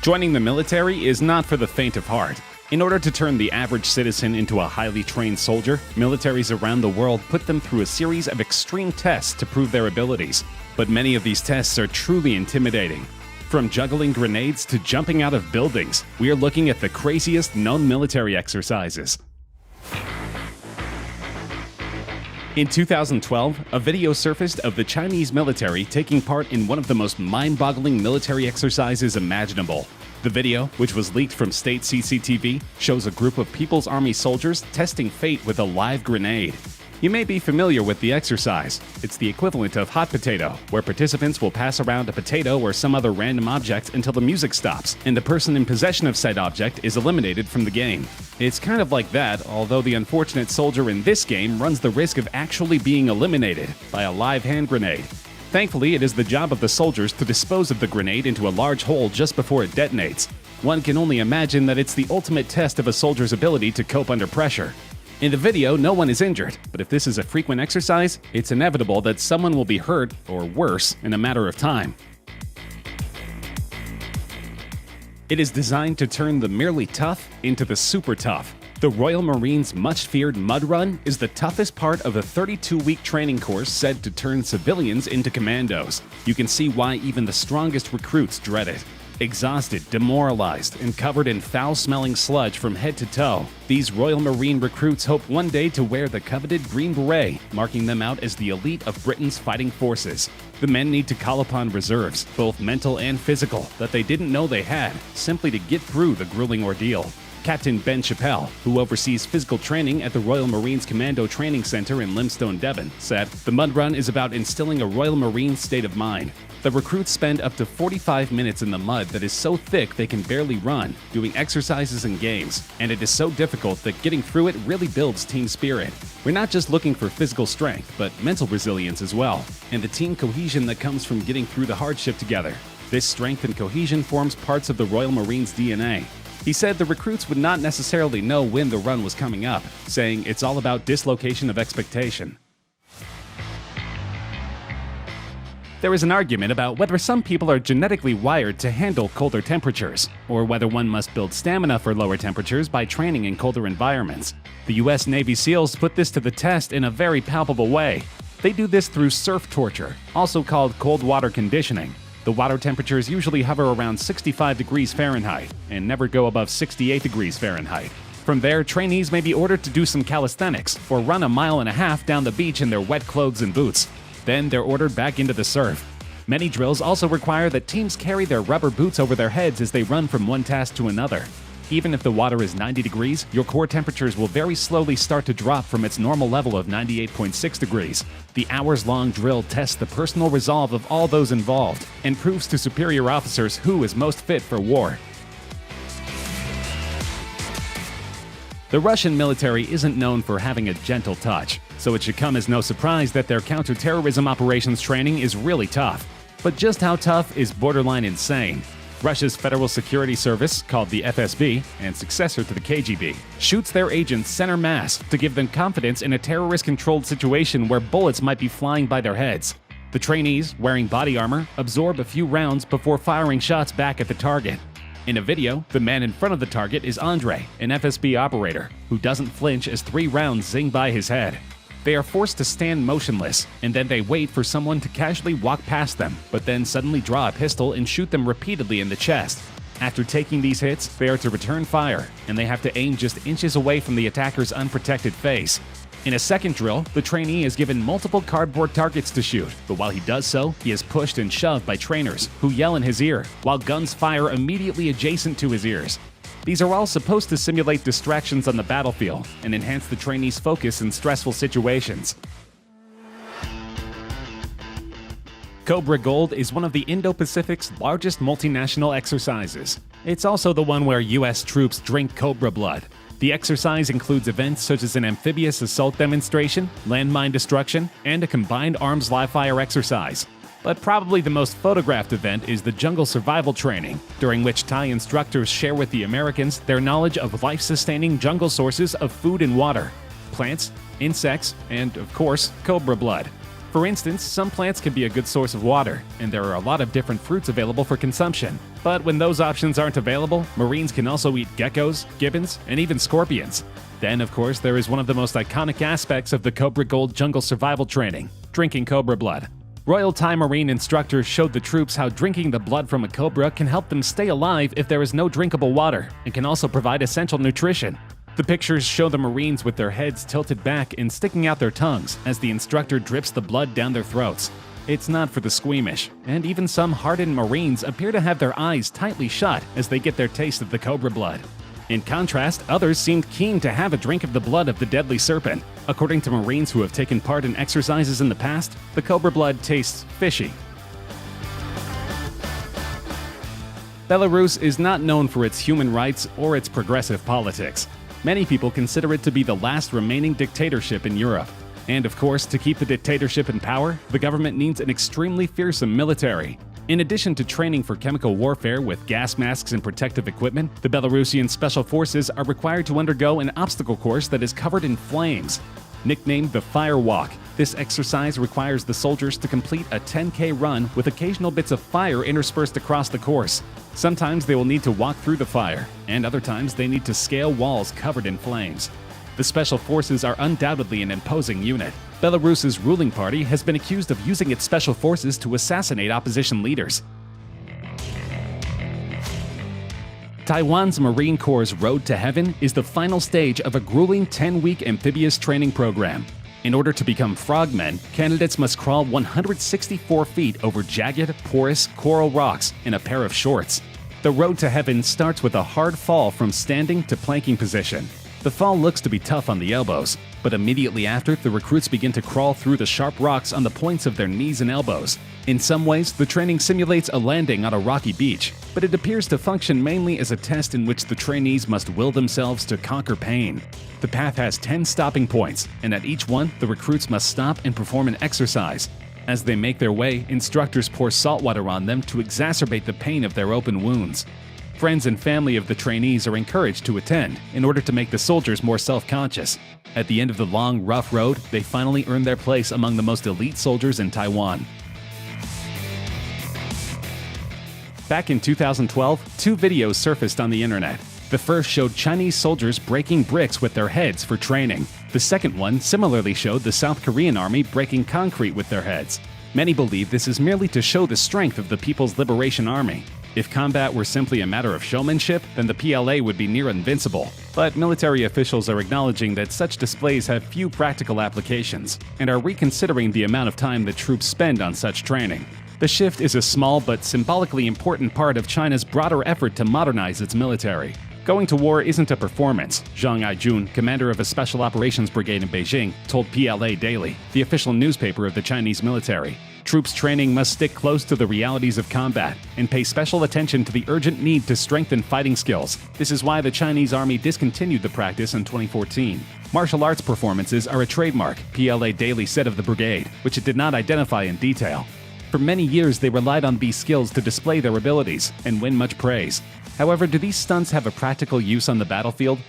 Joining the military is not for the faint of heart. In order to turn the average citizen into a highly trained soldier, militaries around the world put them through a series of extreme tests to prove their abilities. But many of these tests are truly intimidating. From juggling grenades to jumping out of buildings, we are looking at the craziest known military exercises. In 2012, a video surfaced of the Chinese military taking part in one of the most mind-boggling military exercises imaginable. The video, which was leaked from state CCTV, shows a group of People's Army soldiers testing fate with a live grenade. You may be familiar with the exercise. It's the equivalent of hot potato, where participants will pass around a potato or some other random object until the music stops, and the person in possession of said object is eliminated from the game. It's kind of like that, although the unfortunate soldier in this game runs the risk of actually being eliminated by a live hand grenade. Thankfully, it is the job of the soldiers to dispose of the grenade into a large hole just before it detonates. One can only imagine that it's the ultimate test of a soldier's ability to cope under pressure. In the video, no one is injured, but if this is a frequent exercise, it's inevitable that someone will be hurt, or worse, in a matter of time. It is designed to turn the merely tough into the super tough. The Royal Marines' much-feared mud run is the toughest part of a 32-week training course said to turn civilians into commandos. You can see why even the strongest recruits dread it. Exhausted, demoralized, and covered in foul-smelling sludge from head to toe, these Royal Marine recruits hope one day to wear the coveted green beret, marking them out as the elite of Britain's fighting forces. The men need to call upon reserves, both mental and physical, that they didn't know they had, simply to get through the grueling ordeal. Captain Ben Chappell, who oversees physical training at the Royal Marines Commando Training Center in Limestone, Devon, said, "The mud run is about instilling a Royal Marine state of mind. The recruits spend up to 45 minutes in the mud that is so thick they can barely run, doing exercises and games, and it is so difficult that getting through it really builds team spirit. We're not just looking for physical strength, but mental resilience as well, and the team cohesion that comes from getting through the hardship together. This strength and cohesion forms parts of the Royal Marines' DNA." He said the recruits would not necessarily know when the run was coming up, saying it's all about dislocation of expectation. There is an argument about whether some people are genetically wired to handle colder temperatures, or whether one must build stamina for lower temperatures by training in colder environments. The US Navy SEALs put this to the test in a very palpable way. They do this through surf torture, also called cold water conditioning. The water temperatures usually hover around 65 degrees Fahrenheit and never go above 68 degrees Fahrenheit. From there, trainees may be ordered to do some calisthenics or run a mile and a half down the beach in their wet clothes and boots. Then they're ordered back into the surf. Many drills also require that teams carry their rubber boots over their heads as they run from one task to another. Even if the water is 90 degrees, your core temperatures will very slowly start to drop from its normal level of 98.6 degrees. The hours-long drill tests the personal resolve of all those involved and proves to superior officers who is most fit for war. The Russian military isn't known for having a gentle touch, so it should come as no surprise that their counterterrorism operations training is really tough. But just how tough is borderline insane? Russia's Federal Security Service, called the FSB, and successor to the KGB, shoots their agents center mass to give them confidence in a terrorist-controlled situation where bullets might be flying by their heads. The trainees, wearing body armor, absorb a few rounds before firing shots back at the target. In a video, the man in front of the target is Andre, an FSB operator, who doesn't flinch as 3 rounds zing by his head. They are forced to stand motionless, and then they wait for someone to casually walk past them, but then suddenly draw a pistol and shoot them repeatedly in the chest. After taking these hits, they are to return fire, and they have to aim just inches away from the attacker's unprotected face. In a second drill, the trainee is given multiple cardboard targets to shoot, but while he does so, he is pushed and shoved by trainers, who yell in his ear, while guns fire immediately adjacent to his ears. These are all supposed to simulate distractions on the battlefield and enhance the trainee's focus in stressful situations. Cobra Gold is one of the Indo-Pacific's largest multinational exercises. It's also the one where US troops drink cobra blood. The exercise includes events such as an amphibious assault demonstration, landmine destruction, and a combined arms live-fire exercise. But probably the most photographed event is the jungle survival training, during which Thai instructors share with the Americans their knowledge of life-sustaining jungle sources of food and water, plants, insects, and, of course, cobra blood. For instance, some plants can be a good source of water, and there are a lot of different fruits available for consumption. But when those options aren't available, Marines can also eat geckos, gibbons, and even scorpions. Then, of course, there is one of the most iconic aspects of the Cobra Gold jungle survival training: drinking cobra blood. Royal Thai Marine instructors showed the troops how drinking the blood from a cobra can help them stay alive if there is no drinkable water, and can also provide essential nutrition. The pictures show the Marines with their heads tilted back and sticking out their tongues as the instructor drips the blood down their throats. It's not for the squeamish, and even some hardened Marines appear to have their eyes tightly shut as they get their taste of the cobra blood. In contrast, others seemed keen to have a drink of the blood of the deadly serpent. According to Marines who have taken part in exercises in the past, the cobra blood tastes fishy. Belarus is not known for its human rights or its progressive politics. Many people consider it to be the last remaining dictatorship in Europe. And of course, to keep the dictatorship in power, the government needs an extremely fearsome military. In addition to training for chemical warfare with gas masks and protective equipment, the Belarusian Special Forces are required to undergo an obstacle course that is covered in flames. Nicknamed the Fire Walk, this exercise requires the soldiers to complete a 10K run with occasional bits of fire interspersed across the course. Sometimes they will need to walk through the fire, and other times they need to scale walls covered in flames. The Special Forces are undoubtedly an imposing unit. Belarus's ruling party has been accused of using its special forces to assassinate opposition leaders. Taiwan's Marine Corps' Road to Heaven is the final stage of a grueling 10-week amphibious training program. In order to become frogmen, candidates must crawl 164 feet over jagged, porous coral rocks in a pair of shorts. The Road to Heaven starts with a hard fall from standing to planking position. The fall looks to be tough on the elbows, but immediately after, the recruits begin to crawl through the sharp rocks on the points of their knees and elbows. In some ways, the training simulates a landing on a rocky beach, but it appears to function mainly as a test in which the trainees must will themselves to conquer pain. The path has 10 stopping points, and at each one, the recruits must stop and perform an exercise. As they make their way, instructors pour salt water on them to exacerbate the pain of their open wounds. Friends and family of the trainees are encouraged to attend in order to make the soldiers more self-conscious. At the end of the long, rough road, they finally earn their place among the most elite soldiers in Taiwan. Back in 2012, two videos surfaced on the internet. The first showed Chinese soldiers breaking bricks with their heads for training. The second one similarly showed the South Korean army breaking concrete with their heads. Many believe this is merely to show the strength of the People's Liberation Army. If combat were simply a matter of showmanship, then the PLA would be near invincible. But military officials are acknowledging that such displays have few practical applications, and are reconsidering the amount of time that troops spend on such training. The shift is a small but symbolically important part of China's broader effort to modernize its military. Going to war isn't a performance, Zhang Aijun, commander of a special operations brigade in Beijing, told PLA Daily, the official newspaper of the Chinese military. Troops training must stick close to the realities of combat and pay special attention to the urgent need to strengthen fighting skills. This is why the Chinese army discontinued the practice in 2014. Martial arts performances are a trademark, PLA Daily said of the brigade, which it did not identify in detail. For many years, they relied on these skills to display their abilities and win much praise. However, do these stunts have a practical use on the battlefield?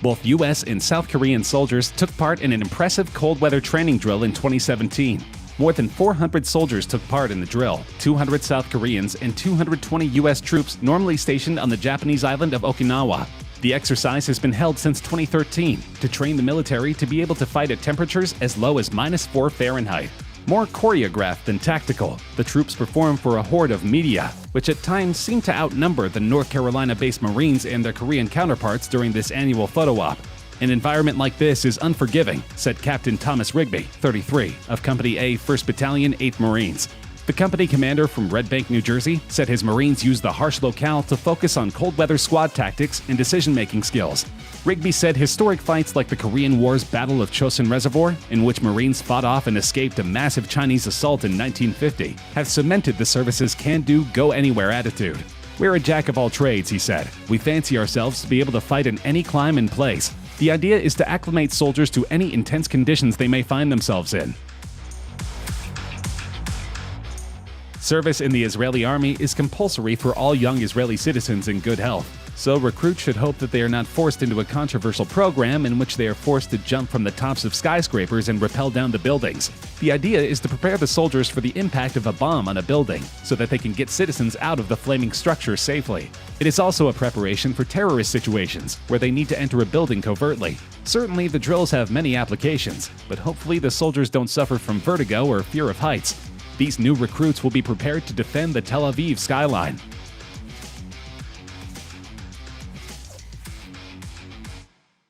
Both US and South Korean soldiers took part in an impressive cold weather training drill in 2017. More than 400 soldiers took part in the drill, 200 South Koreans and 220 US troops normally stationed on the Japanese island of Okinawa. The exercise has been held since 2013 to train the military to be able to fight at temperatures as low as -4 Fahrenheit. More choreographed than tactical, the troops perform for a horde of media, which at times seem to outnumber the North Carolina-based Marines and their Korean counterparts during this annual photo op. An environment like this is unforgiving, said Captain Thomas Rigby, 33, of Company A, 1st Battalion, 8th Marines. The company commander from Red Bank, New Jersey, said his Marines used the harsh locale to focus on cold weather squad tactics and decision-making skills. Rigby said historic fights like the Korean War's Battle of Chosin Reservoir, in which Marines fought off and escaped a massive Chinese assault in 1950, have cemented the service's can-do, go-anywhere attitude. We're a jack of all trades, he said. We fancy ourselves to be able to fight in any climate and place. The idea is to acclimate soldiers to any intense conditions they may find themselves in. Service in the Israeli army is compulsory for all young Israeli citizens in good health. so recruits should hope that they are not forced into a controversial program in which they are forced to jump from the tops of skyscrapers and rappel down the buildings. The idea is to prepare the soldiers for the impact of a bomb on a building, so that they can get citizens out of the flaming structure safely. It is also a preparation for terrorist situations, where they need to enter a building covertly. Certainly, the drills have many applications, but hopefully the soldiers don't suffer from vertigo or fear of heights. These new recruits will be prepared to defend the Tel Aviv skyline.